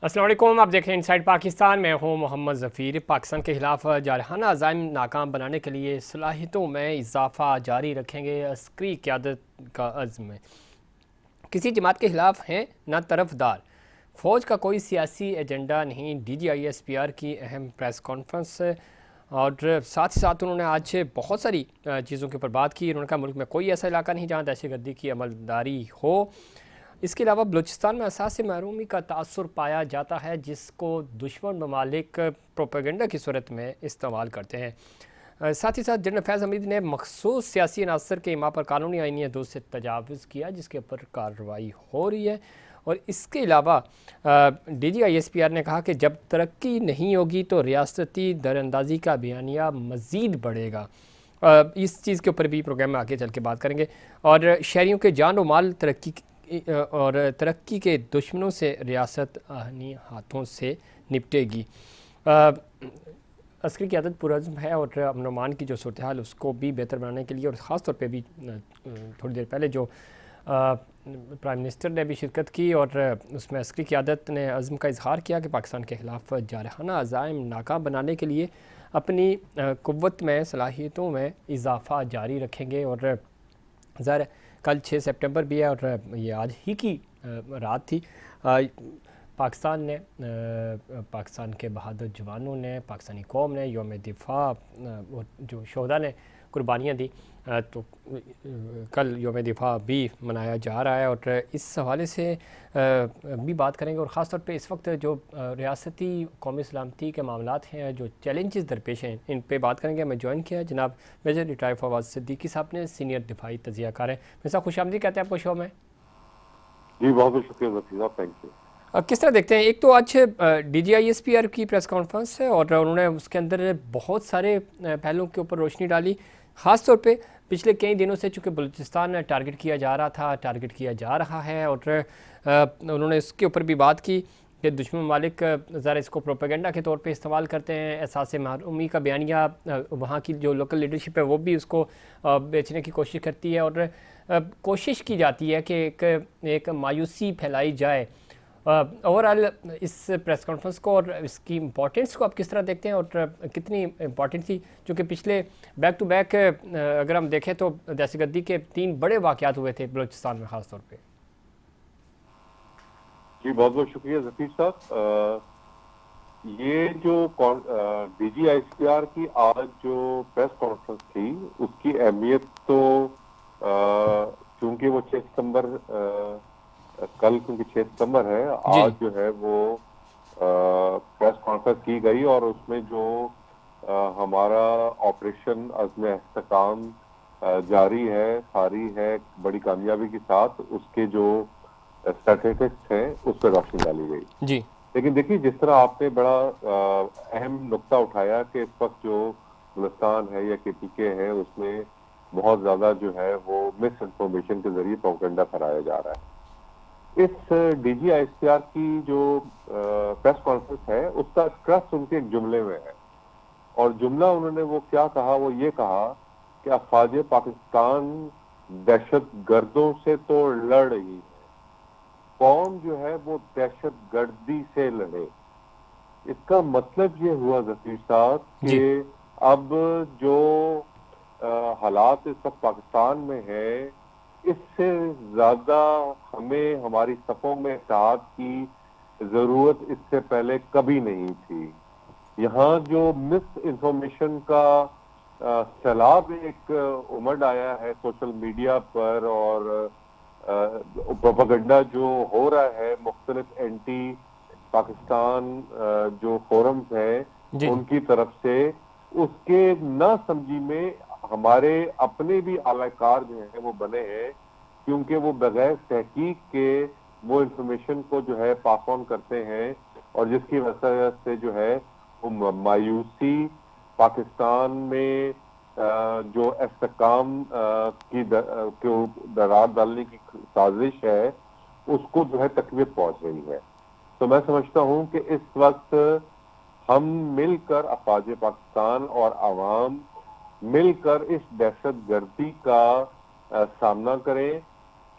अस्सलाम वालेकुम, आप देख रहे हैं इनसाइड पाकिस्तान। मैं हूं मोहम्मद ज़फ़ीर। पाकिस्तान के खिलाफ जारहाना अज़ाइम नाकाम बनाने के लिए सलाहियतों में इजाफ़ा जारी रखेंगे। अस्करी क़यादत का अज़्म किसी जमात के खिलाफ हैं न तरफदार। फ़ौज का कोई सियासी एजेंडा नहीं। DGISPR की अहम प्रेस कॉन्फ्रेंस और साथ ही साथ उन्होंने आज बहुत सारी चीज़ों के ऊपर बात की। उन्होंने कहा मुल्क में कोई ऐसा इलाका नहीं जहाँ दहशतगर्दी की अमलदारी हो। इसके अलावा बलूचिस्तान में असास महरूमी का तासुर पाया जाता है जिसको दुश्मन ममालिक प्रोपेगेंडा की सूरत में इस्तेमाल करते हैं। साथ ही साथ जनरल फैज़ हमीद ने मखसूस सियासी अनासर के इमा पर कानूनी आइनी हदूद से तजावुज़ किया जिसके ऊपर कार्रवाई हो रही है। और इसके अलावा DGISPR ने कहा कि जब तरक्की नहीं होगी तो रियासती दरअंदाजी का बयानिया मज़ीद बढ़ेगा। इस चीज़ के ऊपर भी प्रोग्राम में आगे चल के बात करेंगे। और शहरियों के जान व माल तरक्की के दुश्मनों से रियासत आहनी हाथों से निपटेगी। अस्करी क़यादत पुरज़्म है और अमन अमान की जो सूरत हाल उसको भी बेहतर बनाने के लिए और ख़ास तौर पे भी थोड़ी देर पहले जो प्राइम मिनिस्टर ने भी शिरकत की और उसमें अस्करी क़यादत ने अज़्म का इजहार किया कि पाकिस्तान के ख़िलाफ़ जारहाना अज़ाइम नाकाम बनाने के लिए अपनी क़ुव्वत में सलाहियतों में इजाफ़ा जारी रखेंगे। और ज़ाहिर कल 6 सितंबर भी है और ये आज ही की रात थी। पाकिस्तान ने पाकिस्तान के बहादुर जवानों ने पाकिस्तानी कौम ने यौम दिफा जो शोहदा ने कुर्बानियाँ दी तो कल यौम दिफा भी मनाया जा रहा है। और इस हवाले से भी बात करेंगे और ख़ास तौर पे इस वक्त जो रियासती कौमी सलामती के मामलात हैं जो चैलेंजेस दरपेश हैं इन पे बात करेंगे। मैं ज्वाइन किया जनाब मेजर रिटायर फवाद सिद्दीकी साहब ने, सीनियर दिफाई तजियाकार हैं। मेरे साथ खुशामदीद कहते हैं आपको शो में। जी बहुत बहुत शुक्रिया जफी साहब, थैंक यू। किस तरह देखते हैं, एक तो आज DGISPR की प्रेस कॉन्फ्रेंस है और उन्होंने उसके अंदर बहुत सारे पहलुओं के ऊपर रोशनी डाली। ख़ास तौर पे पिछले कई दिनों से चूँकि बलूचिस्तान टारगेट किया जा रहा था, टारगेट किया जा रहा है और उन्होंने इसके ऊपर भी बात की कि दुश्मन ममालिक ज़रा इसको प्रोपेगेंडा के तौर पे इस्तेमाल करते हैं। एहसास महरूमी का बयानिया वहाँ की जो लोकल लीडरशिप है वो भी उसको बेचने की कोशिश करती है और कोशिश की जाती है कि एक मायूसी फैलाई जाए। ओवरऑल इस प्रेस कॉन्फ्रेंस को और इसकी इम्पोर्टेंस को आप किस तरह देखते हैं और कितनी इम्पोर्टेंट थी, क्योंकि पिछले बैक टू बैक अगर हम देखें तो दहशतगर्दी के 3 बड़े वाक़यात हुए थे बलूचिस्तान में ख़ास तौर पे। जी बहुत बहुत शुक्रिया जफीर साहब। ये जो DGISPR की आज जो प्रेस कॉन्फ्रेंस थी उसकी अहमियत तो चूंकि वो 6 सितंबर कल क्योंकि 6 सितंबर है, जी आज जो है वो प्रेस कॉन्फ्रेंस की गई और उसमें जो हमारा ऑपरेशन अज़्म इस्तेहकाम जारी है, सारी है बड़ी कामयाबी के साथ, उसके जो स्टैटिस्टिक्स हैं उस पर रोशनी डाली गई। जी लेकिन देखिए जिस तरह आपने बड़ा अहम नुक्ता उठाया कि इस वक्त जो बलूचिस्तान है या KPK है उसमें बहुत ज्यादा जो है वो मिस इन्फॉर्मेशन के जरिए प्रोपेगेंडा फैलाया जा रहा है। इस DGISPR की जो प्रेस कॉन्फ्रेंस है उसका ट्रस्ट उनके एक जुमले में है और जुमला उन्होंने वो क्या कहा, वो ये कहा कि अफवाज पाकिस्तान दहशत गर्दों से तो लड़ रही है, कौम जो है वो दहशत गर्दी से लड़े। इसका मतलब ये हुआ जफीर साहब कि जी अब जो हालात इस वक्त पाकिस्तान में है इससे ज्यादा हमें हमारी सफों में इत्तेहाद की जरूरत इससे पहले कभी नहीं थी। यहाँ जो मिस इंफॉर्मेशन का सैलाब एक उमड़ आया है सोशल मीडिया पर और प्रोपेगेंडा जो हो रहा है मुख्तलिफ एंटी पाकिस्तान जो फोरम्स हैं जी जी उनकी तरफ से, उसके ना समझी में हमारे अपने भी आलाकार जो है वो बने हैं, क्योंकि वो बगैर तहकीक के वो इंफॉर्मेशन को जो है पास ऑन करते हैं और जिसकी वजह से जो है वो मायूसी पाकिस्तान में जो इस्तेहकाम की दरार डालने की साजिश है उसको जो है तकवीत पहुंच रही है। तो मैं समझता हूं कि इस वक्त हम मिलकर अफवाज पाकिस्तान और आवाम मिलकर इस दहशत गर्दी का सामना करें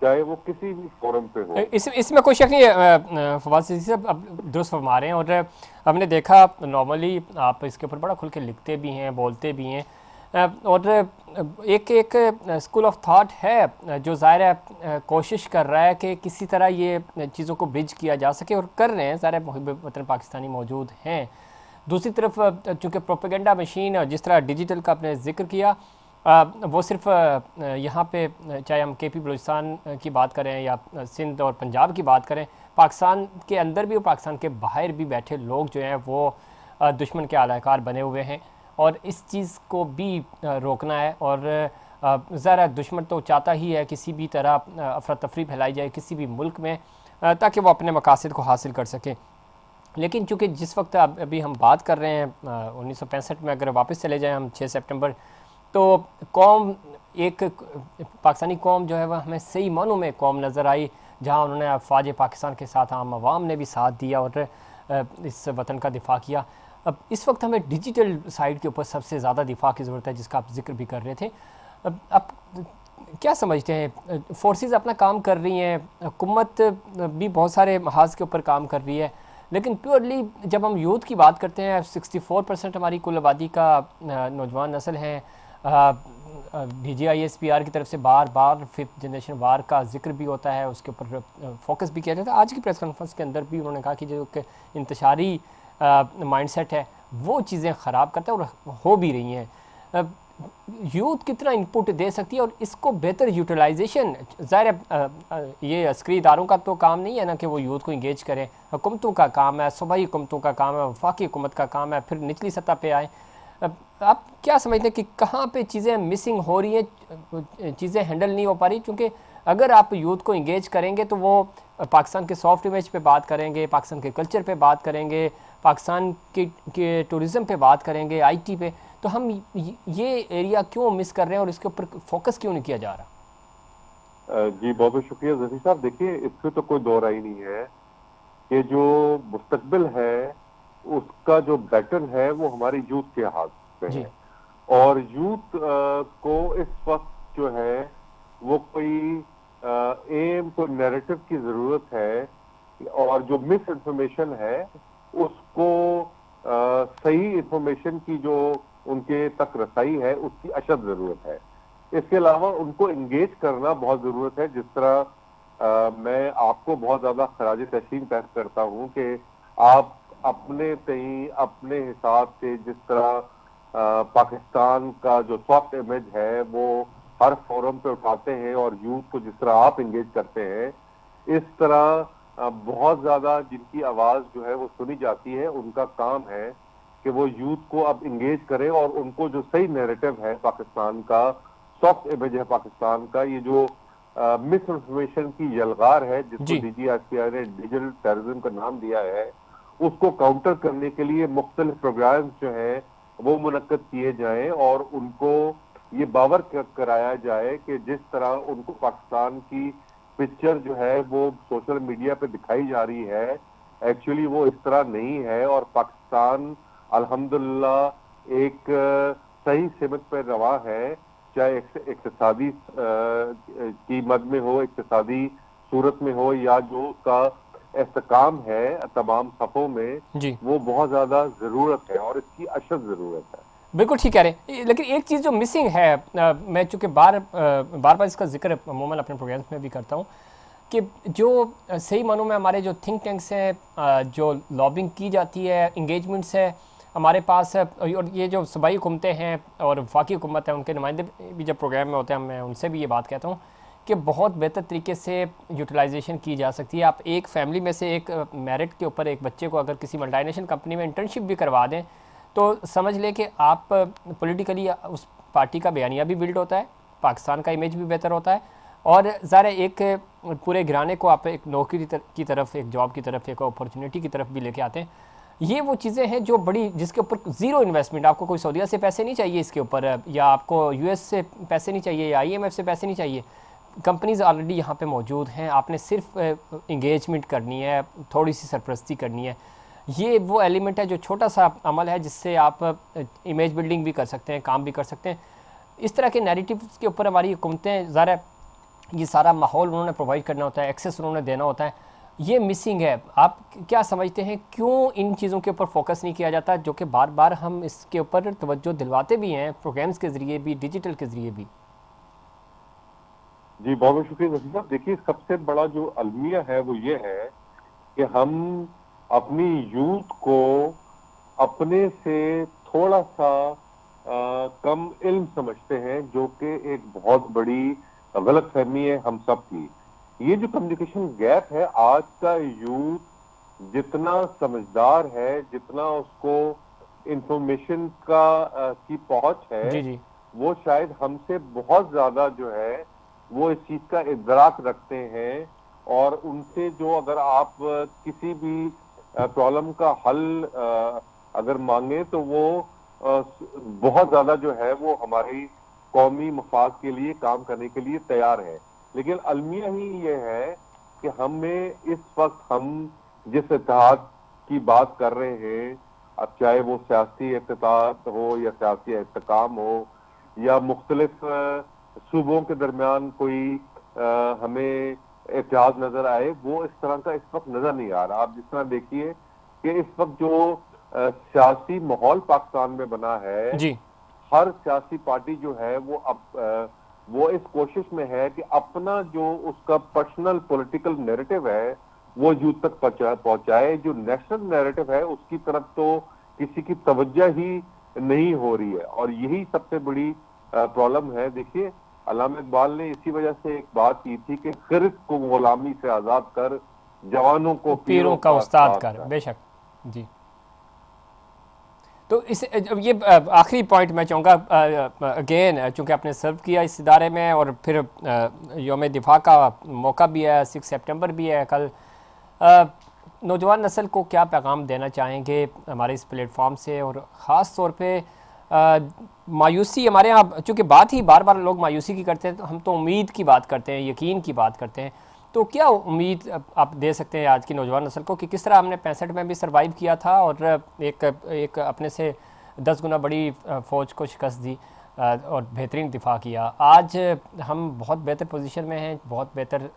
चाहे वो किसी भी फोरम पे हो। इसमें कोई शक नहीं है, फवाद सिद्दीकी साहब अब दुरुस्त फरमा रहे हैं। और हमने देखा नॉर्मली आप इसके ऊपर बड़ा खुल के लिखते भी हैं, बोलते भी हैं, और एक एक स्कूल ऑफ थॉट है जो ज़ाहिर है कोशिश कर रहा है कि किसी तरह ये चीज़ों को ब्रिज किया जा सके, और कर रहे हैं। ज़ाहिर है मुहिब वतन पाकिस्तानी मौजूद हैं। दूसरी तरफ चूँकि प्रोपेगेंडा मशीन, जिस तरह डिजिटल का आपने जिक्र किया, वो सिर्फ यहाँ पे चाहे हम के पी बलूचिस्तान की बात करें या सिंध और पंजाब की बात करें, पाकिस्तान के अंदर भी और पाकिस्तान के बाहर भी बैठे लोग जो हैं वो दुश्मन के आलाकार बने हुए हैं, और इस चीज़ को भी रोकना है। और ज़रा दुश्मन तो चाहता ही है किसी भी तरह अफरा तफरी फैलाई जाए किसी भी मुल्क में, ताकि वो अपने मकासद को हासिल कर सके। लेकिन चूँकि जिस वक्त अभी हम बात कर रहे हैं 1965 में, अगर वापस चले जाएं हम 6 सितंबर, तो कौम एक पाकिस्तानी कौम जो है वह हमें सही मानों में कौम नज़र आई, जहाँ उन्होंने अफवाज पाकिस्तान के साथ आम आवाम ने भी साथ दिया और इस वतन का दिफा किया। अब इस वक्त हमें डिजिटल साइड के ऊपर सबसे ज़्यादा दिफा की ज़रूरत है, जिसका आप जिक्र भी कर रहे थे। अब आप क्या समझते हैं, फोर्सेस अपना काम कर रही हैं, हुकूमत भी बहुत सारे महाज के ऊपर काम कर रही है, लेकिन प्योरली जब हम यूथ की बात करते हैं, 64% हमारी कुल आबादी का नौजवान नस्ल है। DGISPR की तरफ से बार बार 5th जनरेशन वार का जिक्र भी होता है, उसके ऊपर फोकस भी किया जाता है। आज की प्रेस कॉन्फ्रेंस के अंदर भी उन्होंने कहा कि जो इंतशारी माइंडसेट है वो चीज़ें ख़राब करता है, और हो भी रही हैं। यूथ कितना इनपुट दे सकती है और इसको बेहतर यूटिलाइजेशन, ज़ाहिर है ये अस्करी इदारों का तो काम नहीं है ना कि वो यूथ को इंगेज करें, हुकूमतों का काम है, सूबाई हुकूमतों का काम है, वफाकी हुकूमत का काम है, फिर निचली सतह पे आए। आप क्या समझते हैं कि कहाँ पे चीज़ें मिसिंग हो रही हैं, चीज़ें हैंडल नहीं हो पा रही? क्योंकि अगर आप यूथ को इंगेज करेंगे तो वो पाकिस्तान के सॉफ्ट इमेज पे बात करेंगे, पाकिस्तान के कल्चर पे बात करेंगे, पाकिस्तान के टूरिज़म पे बात करेंगे, IT पे। तो हम ये एरिया क्यों मिस कर रहे हैं और इसके ऊपर फोकस क्यों नहीं किया जा रहा? जी बहुत बहुत शुक्रिया जफी साहब। देखिए, इसमें तो कोई दो राय नहीं है कि जो मुस्तकबिल है उसका जो बैटल है वो हमारी यूथ के हाथ में है। और यूथ को इस वक्त जो है वो कोई एम, कोई नैरेटिव की जरूरत है, और जो मिस इन्फॉर्मेशन है उसको सही इंफॉर्मेशन की जो उनके तक रसाई है उसकी अशद जरूरत है। इसके अलावा उनको इंगेज करना बहुत जरूरत है। जिस तरह मैं आपको बहुत ज्यादा खराज तहसीन पेश करता हूं कि आप अपने तई अपने हिसाब से जिस तरह पाकिस्तान का जो सॉफ्ट इमेज है वो हर फोरम पे उठाते हैं, और यूथ को जिस तरह आप इंगेज करते हैं, इस तरह बहुत ज्यादा जिनकी आवाज जो है वो सुनी जाती है, उनका काम है कि वो यूथ को अब इंगेज करें और उनको जो सही नैरेटिव है पाकिस्तान का, सॉफ्ट इमेज है पाकिस्तान का, ये जो मिस इन्फॉर्मेशन की यलगार है जिसको DGISPR ने डिजिटल टेररिज्म का नाम दिया है, उसको काउंटर करने के लिए मुख्तलिफ प्रोग्राम जो है वो मुनक्कद किए जाएं, और उनको ये बावर कराया जाए कि जिस तरह उनको पाकिस्तान की पिक्चर जो है वो सोशल मीडिया पे दिखाई जा रही है, एक्चुअली वो इस तरह नहीं है। और पाकिस्तान अल्हम्दुलिल्लाह एक सही सिमत पर रवा है, चाहे इक्तिसादी की मद में हो, इक्तिसादी सूरत में हो, या जो उसका इस्तेकाम है तमाम सफ़ों में, वो बहुत ज्यादा जरूरत है और इसकी अशद जरूरत है। बिल्कुल ठीक कह रहे हैं। लेकिन एक चीज़ जो मिसिंग है, मैं चूँकि बार बार इसका जिक्र अमूमन अपने प्रोग्राम्स में भी करता हूँ, कि जो सही मानों में हमारे जो थिंक टैंक्स हैं, जो लॉबिंग की जाती है, इंगेजमेंट्स है हमारे पास है, और ये जो सूबाई हुकूमतें हैं और वफाकी हुकूमत है, उनके नुमाइंदे भी जब प्रोग्राम में होते हैं, मैं उनसे भी ये बात कहता हूँ कि बहुत बेहतर तरीके से यूटिलाइजेशन की जा सकती है। आप एक फैमिली में से एक मेरिट के ऊपर एक बच्चे को अगर किसी मल्टीनेशनल कंपनी में इंटर्नशिप भी करवा दें, तो समझ लें कि आप पॉलिटिकली उस पार्टी का बयानिया भी बिल्ड होता है, पाकिस्तान का इमेज भी बेहतर होता है, और ज़रा एक पूरे घराने को आप एक नौकरी की तरफ, एक जॉब की तरफ, एक अपॉर्चुनिटी की तरफ भी लेके आते हैं। ये वो चीज़ें हैं जो बड़ी, जिसके ऊपर ज़ीरो इन्वेस्टमेंट, आपको कोई सऊदीया से पैसे नहीं चाहिए इसके ऊपर, या आपको US से पैसे नहीं चाहिए, या IMF से पैसे नहीं चाहिए। कंपनीज़ ऑलरेडी यहाँ पे मौजूद हैं, आपने सिर्फ इंगेजमेंट करनी है, थोड़ी सी सरपरस्ती करनी है। ये वो एलिमेंट है जो छोटा सा अमल है जिससे आप इमेज बिल्डिंग भी कर सकते हैं, काम भी कर सकते हैं। इस तरह के नैरेटिव्स के ऊपर हमारी हुकूमतें ज़रा ये सारा माहौल उन्होंने प्रोवाइड करना होता है, एक्सेस उन्होंने देना होता है, ये मिसिंग है। आप क्या समझते हैं क्यों इन चीज़ों के ऊपर फोकस नहीं किया जाता, जो कि बार बार हम इसके ऊपर तवज्जो दिलवाते भी हैं प्रोग्राम्स के ज़रिए भी, डिजिटल के ज़रिए भी? जी बहुत बहुत शुक्रिया जसीम साहब। देखिए, सबसे बड़ा जो अलमिया है वो ये है कि हम अपनी यूथ को अपने से थोड़ा सा कम इल्म समझते हैं, जो कि एक बहुत बड़ी गलत फहमी है हम सब की। ये जो कम्युनिकेशन गैप है, आज का यूथ जितना समझदार है, जितना उसको इंफॉर्मेशन की पहुंच है, जी जी। वो शायद हमसे बहुत ज्यादा जो है वो इस चीज का इदराक रखते हैं। और उनसे जो अगर आप किसी भी प्रॉब्लम का हल अगर मांगे तो वो बहुत ज्यादा जो है वो हमारी कौमी मफाद के लिए काम करने के लिए तैयार है। लेकिन अलमिया ही ये है कि हमें इस वक्त हम जिस इत्तेहाद की बात कर रहे हैं, अब चाहे वो सियासी इत्तेहाद हो या सियासी इस्तेकाम हो या मुख्तलिफ सूबों के दरमियान कोई हमें इत्तेहाद नजर आए, वो इस तरह का इस वक्त नजर नहीं आ रहा। आप जिस तरह देखिए कि इस वक्त जो सियासी माहौल पाकिस्तान में बना है, जी हर सियासी पार्टी जो है वो अब वो इस कोशिश में है कि अपना जो उसका पर्सनल पॉलिटिकल नैरेटिव है वो यूथ तक पहुंचाए। जो नेशनल नैरेटिव है उसकी तरफ तो किसी की तवज्जो ही नहीं हो रही है, और यही सबसे बड़ी प्रॉब्लम है। देखिए, अल्लामा इकबाल ने इसी वजह से एक बात की थी कि गिरद को गुलामी से आजाद कर, जवानों को पीरों पीरों का का उस्ताद उस्ताद कर, कर। बेशक। जी। तो इस ये आखिरी पॉइंट मैं चाहूँगा, अगेन चूँकि आपने सर्व किया इस इदारे में, और फिर योम दिफा का मौका भी है, 6 सितंबर भी है कल, नौजवान नस्ल को क्या पैगाम देना चाहेंगे हमारे इस प्लेटफॉर्म से? और ख़ास तौर पे मायूसी हमारे यहाँ, चूँकि बात ही बार बार लोग मायूसी की करते हैं, तो हम तो उम्मीद की बात करते हैं, यकीन की बात करते हैं। तो क्या उम्मीद आप दे सकते हैं आज की नौजवान नस्ल को कि किस तरह हमने 65 में भी सर्वाइव किया था और एक अपने से 10 गुना बड़ी फ़ौज को शिकस्त दी और बेहतरीन दिफा किया? आज हम बहुत बेहतर पोजीशन में हैं, बहुत बेहतर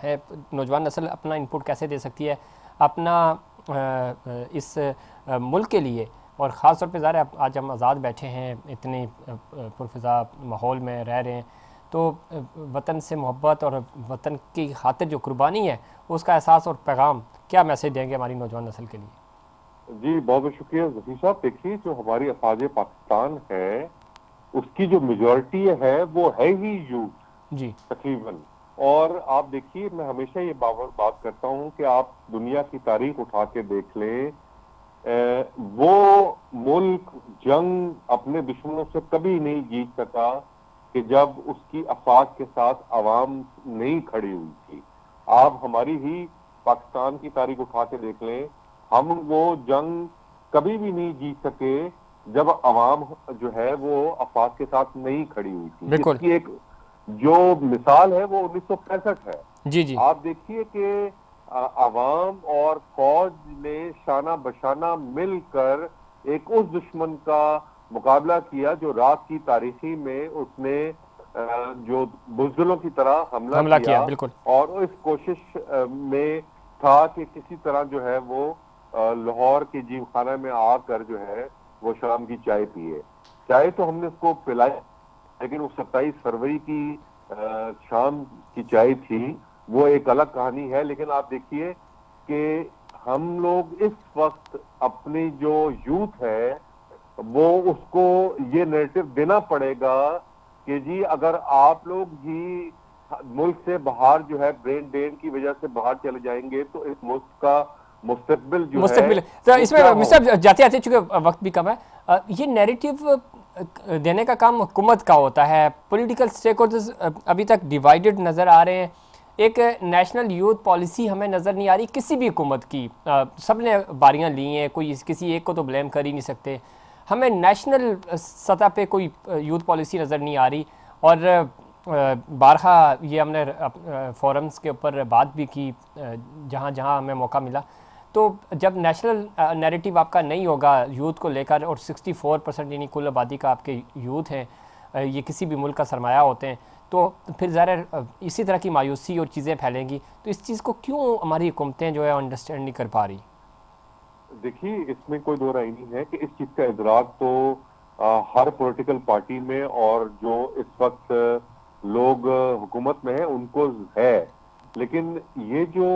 है। नौजवान नस्ल अपना इनपुट कैसे दे सकती है अपना इस मुल्क के लिए? और ख़ास तौर पे ज़ाहिर है आज हम आज़ाद बैठे हैं, इतनी पुरफ़िज़ा माहौल में रह रहे हैं, तो वतन से मोहब्बत और वतन की खातिर जो कुर्बानी है उसका एहसास और पैगाम क्या मैसेज देंगे हमारी नौजवान नस्ल के लिए? जी बहुत बहुत शुक्रिया जफी साहब। देखिए, जो हमारी अफवाज पाकिस्तान है उसकी जो मेजोरिटी है वो है ही यूथ जी तकरीबन। और आप देखिए, मैं हमेशा ये बात करता हूं कि आप दुनिया की तारीख उठा के देख लें, वो मुल्क जंग अपने दुश्मनों से कभी नहीं जीत सका कि जब उसकी अफवाज के साथ आवाम नहीं खड़ी हुई थी। आप हमारी ही पाकिस्तान की तारीख उठा के देख लें, हम वो जंग कभी भी नहीं जीत सके जब अवाम जो है वो अफवाज के साथ नहीं खड़ी हुई थी। बिल्कुल। इसकी एक जो मिसाल है वो 1965 है। जी जी। आप देखिए कि अवाम और फौज ने शाना बशाना मिलकर एक उस दुश्मन का मुकाबला किया जो रात की तारीखी में उसने जो बुजदिलों की तरह हमला किया, किया। बिल्कुल। और इस कोशिश में था कि किसी तरह जो है वो लाहौर के जीव खाना में आकर जो है वो शाम की चाय पिए। चाय तो हमने उसको पिलाई, लेकिन वो 27 फरवरी की शाम की चाय थी, वो एक अलग कहानी है। लेकिन आप देखिए कि हम लोग इस वक्त अपनी जो यूथ है वो उसको ये नैरेटिव देना पड़ेगा कि जी अगर आप लोग भी मुल्क से बाहर जो है ब्रेन ड्रेन की वजह से बाहर चले जाएंगे तो इस मुल्क का मुस्तकबिल जो है मुस्तकबिल तो वो क्या इसमें हो। मिस्टर जाते आते, चूँकि वक्त भी कम है, ये नैरेटिव देने का काम हुकूमत का होता है। पॉलिटिकल स्टेक होल्डर्स अभी तक डिवाइडेड नज़र आ रहे हैं। एक नेशनल यूथ पॉलिसी हमें नज़र नहीं आ रही किसी भी हुकूमत की। सब ने बारियाँ ली हैं, कोई किसी एक को तो ब्लेम कर ही नहीं सकते। हमें नेशनल सतह पे कोई यूथ पॉलिसी नज़र नहीं आ रही। और बारहा ये हमने फोरम्स के ऊपर बात भी की जहाँ जहाँ हमें मौका मिला। तो जब नेशनल नैरेटिव आपका नहीं होगा यूथ को लेकर, और 64% यानी कुल आबादी का आपके यूथ हैं, ये किसी भी मुल्क का सरमाया होते हैं, तो फिर ज़ाहिर इसी तरह की मायूसी और चीज़ें फैलेंगी। तो इस चीज़ को क्यों हमारी हुकूमतें जो है अंडरस्टैंड नहीं कर पा रही? देखिए, इसमें कोई दो राय नहीं है कि इस चीज का इदराक तो हर पॉलिटिकल पार्टी में और जो इस वक्त लोग हुकूमत में हैं उनको है। लेकिन ये जो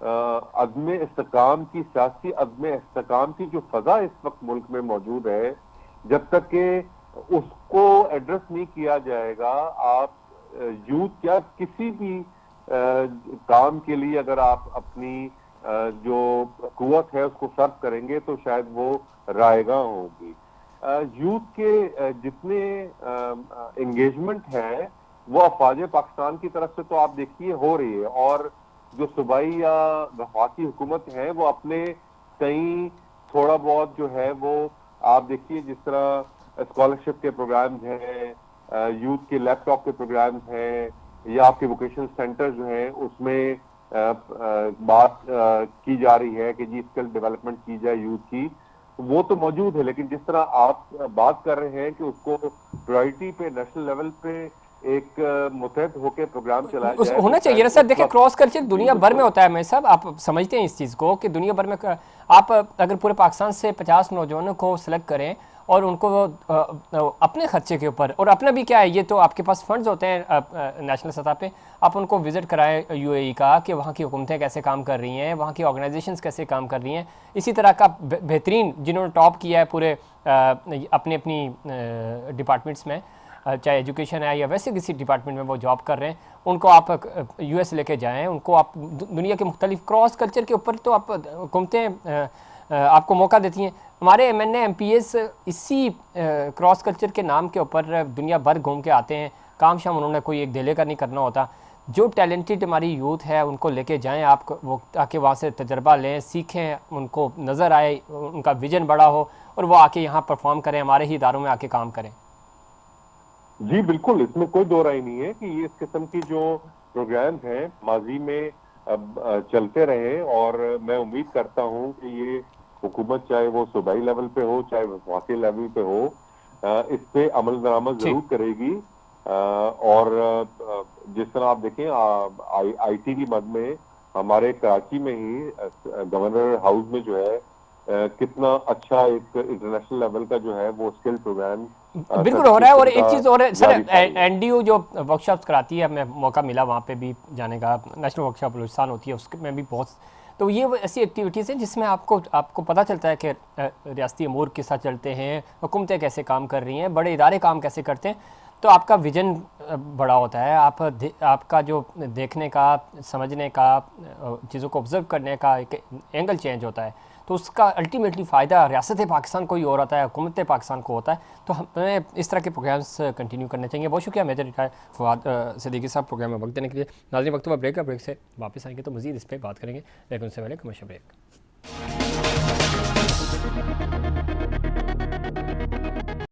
अदम इस्तेकाम की, सियासी अदम इस्तेकाम की जो फजा इस वक्त मुल्क में मौजूद है, जब तक कि उसको एड्रेस नहीं किया जाएगा, आप यूथ क्या किसी भी काम के लिए अगर आप अपनी जो कुव्वत है उसको सर्व करेंगे तो शायद वो रायगा होगी। यूथ के जितने एंगेजमेंट है वो अफवाज पाकिस्तान की तरफ से तो आप देखिए हो रही है, और जो सूबाई या वफाकी हुकूमत है वो अपने कई थोड़ा बहुत जो है वो आप देखिए, जिस तरह स्कॉलरशिप के प्रोग्राम्स हैं, यूथ के लैपटॉप के प्रोग्राम्स हैं, या आपके वोकेशनल सेंटर जो है उसमें बात की जा रही है कि जी स्किल डेवलपमेंट की जाए यूथ की, वो तो मौजूद है। लेकिन जिस तरह आप बात कर रहे हैं कि उसको प्रायोरिटी पे नेशनल लेवल पे एक मुतहद होकर प्रोग्राम चलाया जाए, होना तो चाहिए ना शायद सर। उस देखिए, वक्त क्रॉस कल्चर जी दुनिया भर में बिल्कुल। होता है। मैं सब आप समझते हैं इस चीज़ को कि दुनिया भर में आप अगर पूरे पाकिस्तान से 50 नौजवानों को सिलेक्ट करें और उनको अपने खर्चे के ऊपर, और अपना भी क्या है, ये तो आपके पास फंड्स होते हैं नेशनल सतह पे, आप उनको विजिट कराएं यूएई का कि वहाँ की हुकूमतें कैसे काम कर रही हैं, वहाँ की ऑर्गेनाइजेशंस कैसे काम कर रही हैं। इसी तरह का बेहतरीन जिन्होंने टॉप किया है पूरे अपनी अपनी डिपार्टमेंट्स में, चाहे एजुकेशन है या वैसे किसी डिपार्टमेंट में वो जॉब कर रहे हैं, उनको आप यूएस लेके जाएं, उनको आप दुनिया के मुख्तलिफ क्रॉस कल्चर के ऊपर तो आप हुकूमतें आपको मौका देती हैं। हमारे एमएनए एमपीएस इसी क्रॉस कल्चर के नाम के ऊपर दुनिया भर घूम के आते हैं। काम शाम उन्होंने कोई एक ढेले का नहीं करना होता। जो टैलेंटेड हमारी यूथ है उनको लेके जाएं आप, वो ताकि वहाँ से तजर्बा लें, सीखें, उनको नज़र आए, उनका विजन बड़ा हो और वो आके यहाँ परफॉर्म करें, हमारे ही इदारों में आके काम करें। जी बिल्कुल, इसमें कोई दो राय नहीं है कि ये इस किस्म की जो प्रोग्राम हैं माजी में अब चलते रहे, और मैं उम्मीद करता हूं कि ये हुकूमत चाहे वो सूबाई लेवल पे हो चाहे वफाकी लेवल पे हो, इस पे अमल दरामद जी जरूर करेगी। और जिस तरह आप देखें आईटी की मद में हमारे कराची में ही गवर्नर हाउस में जो है कितना अच्छा एक इंटरनेशनल लेवल का जो है वो स्किल प्रोग्राम बिल्कुल हो रहा है। और सर्टिफिकेशन एक का चीज़ और है सर, जारी सारी है। एनडीयू जो वर्कशॉप्स कराती है, हमें मौका मिला वहाँ पे भी जाने का, नेशनल वर्कशॉप बलूचिस्तान होती है उसमें भी बहुत। तो ये वो ऐसी एक्टिविटीज़ हैं जिसमें आपको पता चलता है कि रियासती अमूर किस तरह चलते हैं, हुकूमतें कैसे काम कर रही हैं, बड़े इदारे काम कैसे करते हैं। तो आपका विजन बड़ा होता है, आपका जो देखने का, समझने का, चीज़ों को ऑब्जर्व करने का एक एंगल चेंज होता है। तो उसका अल्टीमेटली फ़ायदा रियासत पाकिस्तान को ही और आता है, हुकूमत पाकिस्तान को होता है। तो हमें इस तरह के प्रोग्राम्स कंटिन्यू करने चाहिए। बहुत शुक्रिया मेजर रिटायर फवाद सिद्दीकी साहब प्रोग्राम में वक्त देने के लिए। नाज़रीन, वक्त पर ब्रेक है, ब्रेक से वापस आएंगे तो मज़ीद इस पर बात करेंगे, लेकिन उससे पहले कमर्शियल ब्रेक।